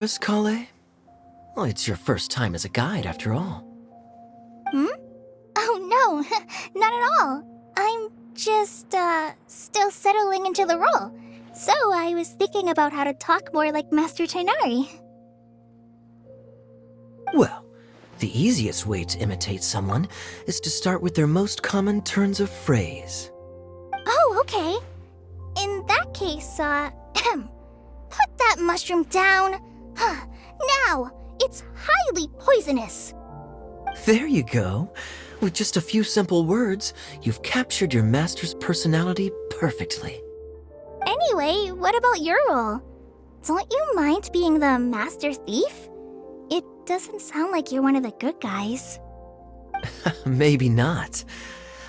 Miss Kale? Well, it's your first time as a guide, after all. Hmm? Oh, no, not at all. I'm just, still settling into the role. So I was thinking about how to talk more like Master Tighnari. Well, the easiest way to imitate someone is to start with their most common turns of phrase. Oh, okay. In that case, put that mushroom down. Now, it's highly poisonous. There you go. With just a few simple words, you've captured your master's personality perfectly. Anyway, what about your role? Don't you mind being the master thief? It doesn't sound like you're one of the good guys. Maybe not.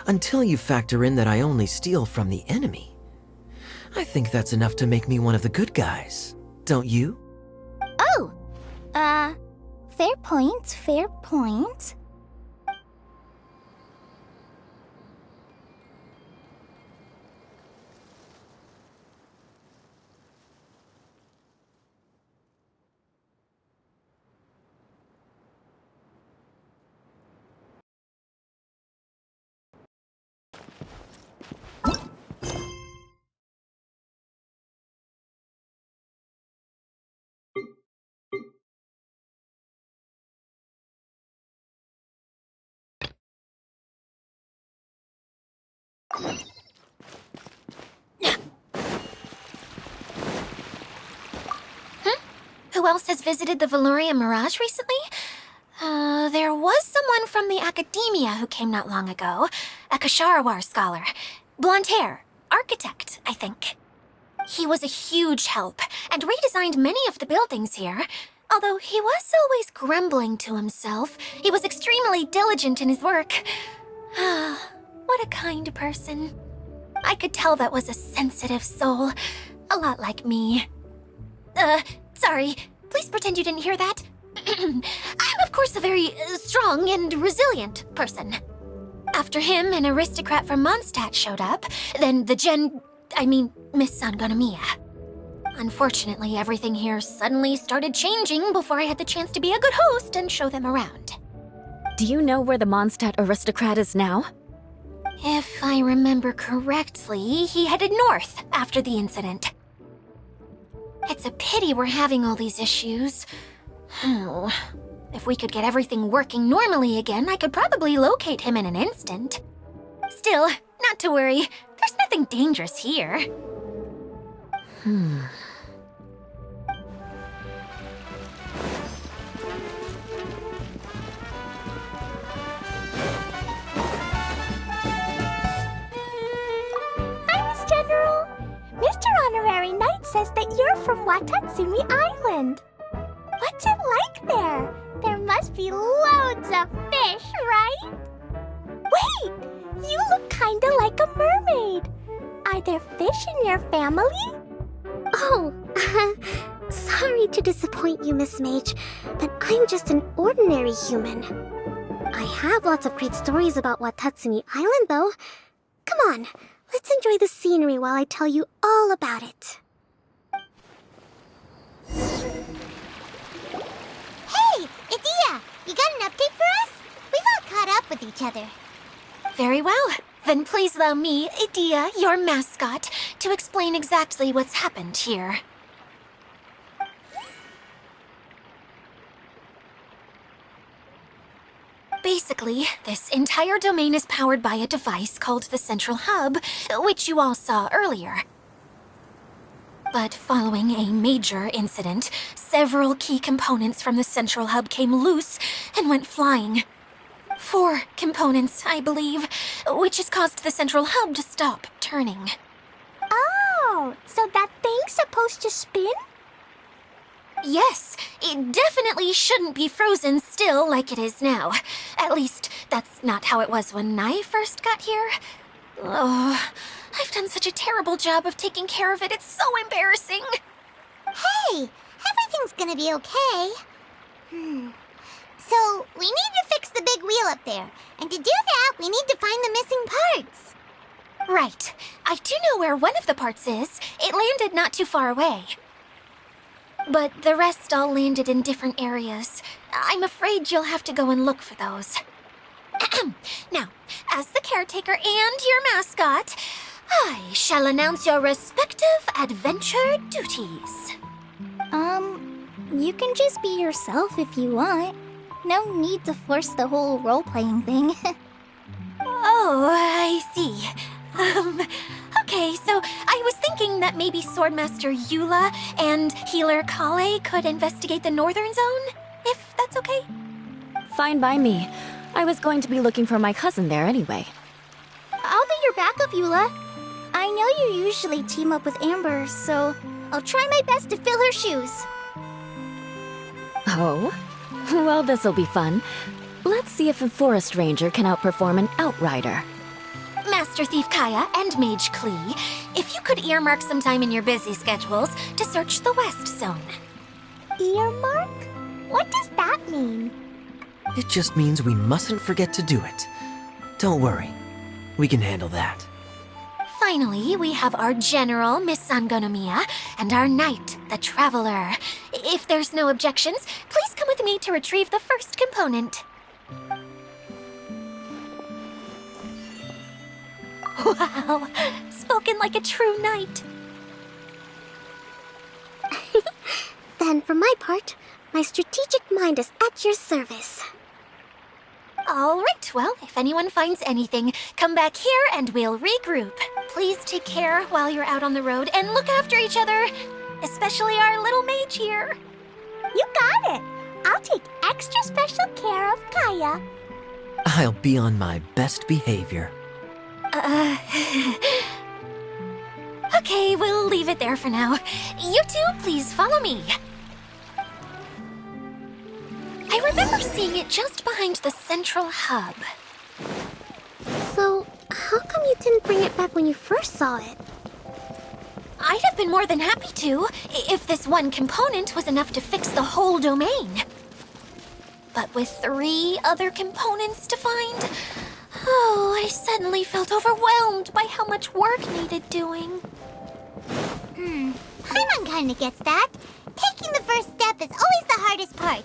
Until you factor in that I only steal from the enemy. I think that's enough to make me one of the good guys, don't you? Oh! Fair point, fair point. Who else has visited the Veloria Mirage recently? There was someone from the Academia who came not long ago. A Kasharawar scholar. Blonde hair. Architect, I think. He was a huge help, and redesigned many of the buildings here. Although he was always grumbling to himself, he was extremely diligent in his work. What a kind person. I could tell that was a sensitive soul. A lot like me. Sorry. Please pretend you didn't hear that. I'm, of course, a very strong and resilient person. After him, an aristocrat from Mondstadt showed up, then Miss Sangonomiya. Unfortunately, everything here suddenly started changing before I had the chance to be a good host and show them around. Do you know where the Mondstadt aristocrat is now? If I remember correctly, he headed north after the incident. It's a pity we're having all these issues. Oh, if we could get everything working normally again, I could probably locate him in an instant. Still, not to worry. There's nothing dangerous here. Hi, Miss General. Mr. Honorary Knight says that you're from Watatsumi Island. What's it like there? There must be loads of fish, right? Wait! You look kinda like a mermaid. Are there fish in your family? Oh, sorry to disappoint you, Miss Mage, but I'm just an ordinary human. I have lots of great stories about Watatsumi Island, though. Come on, let's enjoy the scenery while I tell you all about it. Hey, Idia! You got an update for us? We've all caught up with each other. Very well. Then please allow me, Idia, your mascot, to explain exactly what's happened here. Basically, this entire domain is powered by a device called the Central Hub, which you all saw earlier. But following a major incident, several key components from the Central Hub came loose and went flying. 4 components, I believe, which has caused the Central Hub to stop turning. Oh, so that thing's supposed to spin? Yes, it definitely shouldn't be frozen still like it is now. At least, that's not how it was when I first got here. Oh, I've done such a terrible job of taking care of it, it's so embarrassing. Hey, everything's gonna be okay. So, we need to fix the big wheel up there. And to do that, we need to find the missing parts. Right. I do know where one of the parts is. It landed not too far away. But the rest all landed in different areas. I'm afraid you'll have to go and look for those. Now, as the caretaker and your mascot, I shall announce your respective adventure duties. You can just be yourself if you want. No need to force the whole role-playing thing. Oh, I see. Okay, so I was thinking that maybe Swordmaster Eula and Healer Kale could investigate the Northern Zone, if that's okay? Fine by me. I was going to be looking for my cousin there anyway. I'll be your backup, Eula. I know you usually team up with Amber, so I'll try my best to fill her shoes. Oh? Well, this'll be fun. Let's see if a forest ranger can outperform an outrider. Master Thief Kaya and Mage Klee, if you could earmark some time in your busy schedules to search the West Zone. Earmark? What does that mean? It just means we mustn't forget to do it. Don't worry. We can handle that. Finally, we have our General, Miss Sangonomiya, and our Knight, the Traveler. If there's no objections, please come with me to retrieve the first component. Wow, spoken like a true knight. Then, for my part, my strategic mind is at your service. All right, well, if anyone finds anything, come back here and we'll regroup. Please take care while you're out on the road and look after each other, especially our little mage here. You got it. I'll take extra special care of Kaya. I'll be on my best behavior. Okay, we'll leave it there for now. You two, please follow me. I remember seeing it just behind the central hub. So, how come you didn't bring it back when you first saw it? I'd have been more than happy to, if this one component was enough to fix the whole domain. But with 3 other components to find, I suddenly felt overwhelmed by how much work needed doing. Paimon kinda gets that. Taking the first step is always the hardest part.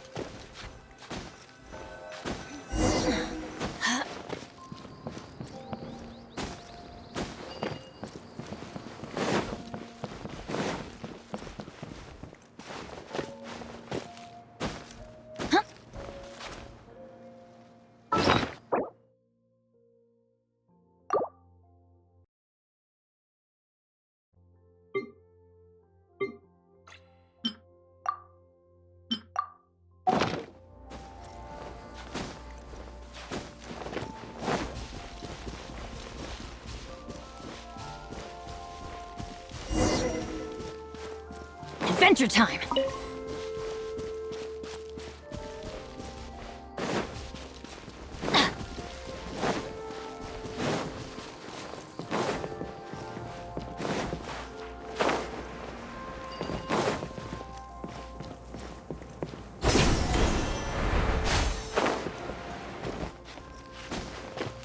Adventure time!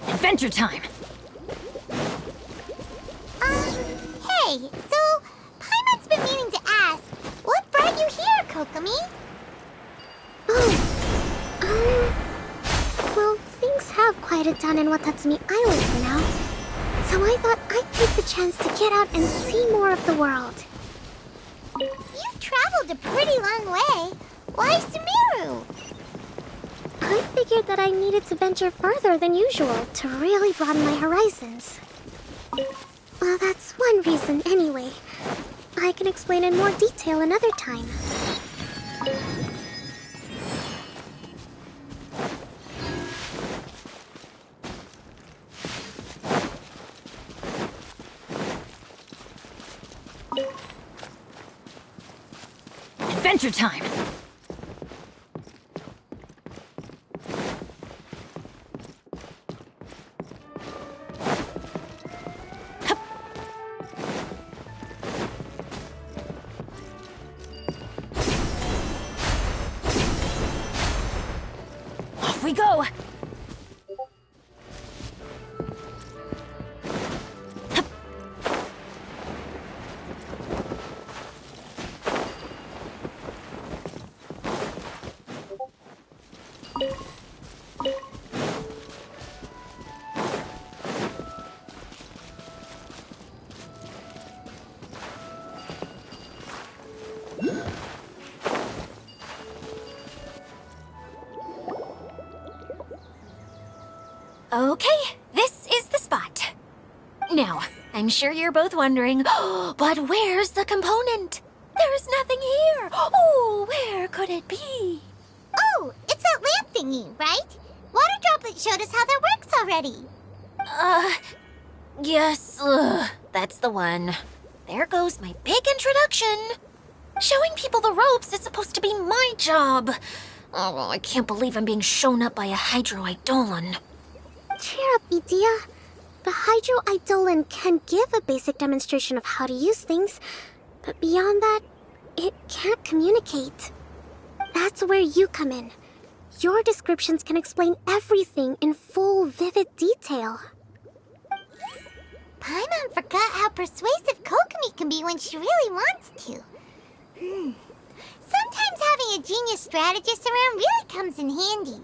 Adventure time! Hey, so Paimon's been meaning to ask, what brought you here, Kokomi? Well, things have quieted down in Watatsumi Island for now. So I thought I'd take the chance to get out and see more of the world. You've traveled a pretty long way. Why Sumeru? I figured that I needed to venture further than usual to really broaden my horizons. Well, that's one reason anyway. I can explain in more detail another time. Adventure time! Off we go! Okay, this is the spot. Now, I'm sure you're both wondering, but where's the component? There's nothing here. Oh, where could it be? Oh, it's that lamp thingy, right? Water Droplet showed us how that works already. Yes, that's the one. There goes my big introduction. Showing people the ropes is supposed to be my job. Oh, I can't believe I'm being shown up by a Hydro Eidolon. Cheer up, Edea. The Hydro Eidolon can give a basic demonstration of how to use things, but beyond that, it can't communicate. That's where you come in. Your descriptions can explain everything in full, vivid detail. Paimon forgot how persuasive Kokomi can be when she really wants to. Sometimes having a genius strategist around really comes in handy.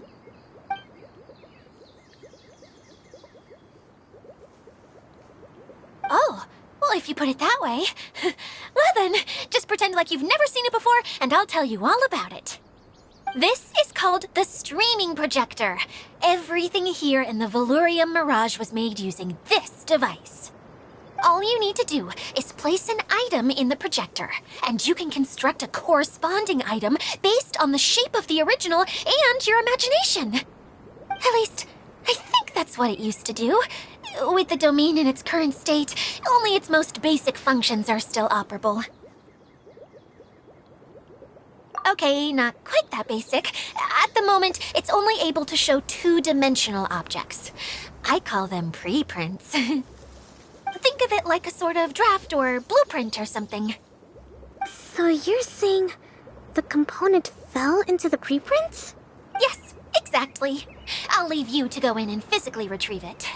Oh, well, if you put it that way. Well then, just pretend like you've never seen it before, and I'll tell you all about it. This is called the streaming projector. Everything here in the Velurium Mirage was made using this device. All you need to do is place an item in the projector, and you can construct a corresponding item based on the shape of the original and your imagination. At least, I think that's what it used to do. With the domain in its current state, only its most basic functions are still operable. Okay, not quite that basic. At the moment, it's only able to show two-dimensional objects. I call them preprints. Think of it like a sort of draft or blueprint or something. So you're saying the component fell into the preprints? Yes, exactly. I'll leave you to go in and physically retrieve it.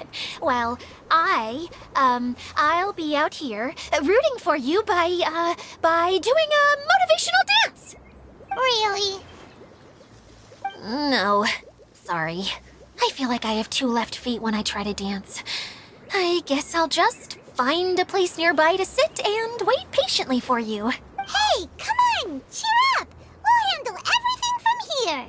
Well, I'll be out here rooting for you by doing a motivational dance. Really? No, sorry. I feel like I have two left feet when I try to dance. I guess I'll just find a place nearby to sit and wait patiently for you. Hey, come on! Cheer up! We'll handle everything from here!